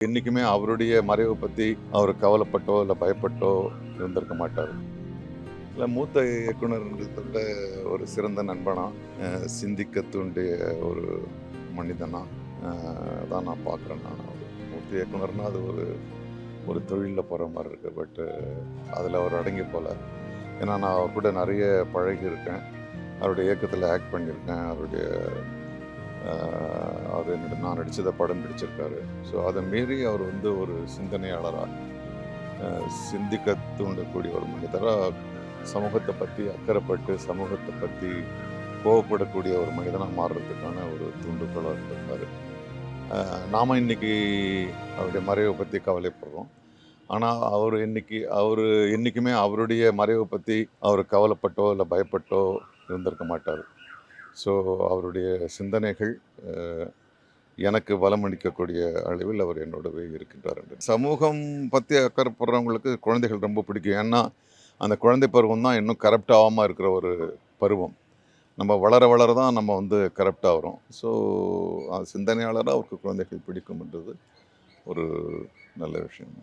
என்னைக்குமே அவருடைய மறைவை பற்றி அவர் கவலைப்பட்டோ இல்லை பயப்பட்டோ இருந்திருக்க மாட்டார். இல்லை, மூத்த இயக்குனர்ன்றதை விட ஒரு சிறந்த நண்பனா, சிந்திக்க தூண்டிய ஒரு மனிதனா தான் நான் பார்க்குறேன். நான் ஒரு மூத்த இயக்குனர்னா அது ஒரு ஒரு தொழிலில் போகிற மாதிரி இருக்குது. பட்டு அதில் அவர் அடங்கி போல. ஏன்னா நான் அவர் கூட நிறைய பழகியிருக்கேன். அவருடைய இயக்கத்தில் ஆக்ட் பண்ணியிருக்கேன். அவர் என்னோட நான் நடித்ததை படம் பிடிச்சிருக்காரு. ஸோ அதை மீறி அவர் வந்து ஒரு சிந்தனையாளராக, சிந்திக்க தூண்டக்கூடிய ஒரு மனிதராக, சமூகத்தை பற்றி அக்கறைப்பட்டு சமூகத்தை பற்றி கோவப்படக்கூடிய ஒரு மனிதனாக மாறுறதுக்கான ஒரு தூண்டுகோலாக இருந்திருக்காரு. நாம் இன்னைக்கு அவருடைய மறைவை பற்றி கவலைப்படுறோம். ஆனால் அவர் என்றைக்குமே அவருடைய மறைவை பற்றி அவர் கவலைப்பட்டோ இல்லை பயப்பட்டோ இருந்திருக்க மாட்டார். ஸோ அவருடைய சிந்தனைகள் எனக்கு பலமளிக்கக்கூடிய அளவில் அவர் என்னோடவே இருக்கின்றார். சமூகம் பற்றி அக்கறைப்படுறவங்களுக்கு குழந்தைகள் ரொம்ப பிடிக்கும். ஏன்னா அந்த குழந்தை பருவம் தான் இன்னும் கரெக்ட் ஆகாமல் இருக்கிற ஒரு பருவம். நம்ம வளர வளர தான் நம்ம வந்து கரெக்ட் ஆகிறோம். ஸோ சிந்தனையாளராக அவருக்கு குழந்தைகள் பிடிக்கும்ன்றது ஒரு நல்ல விஷயம்.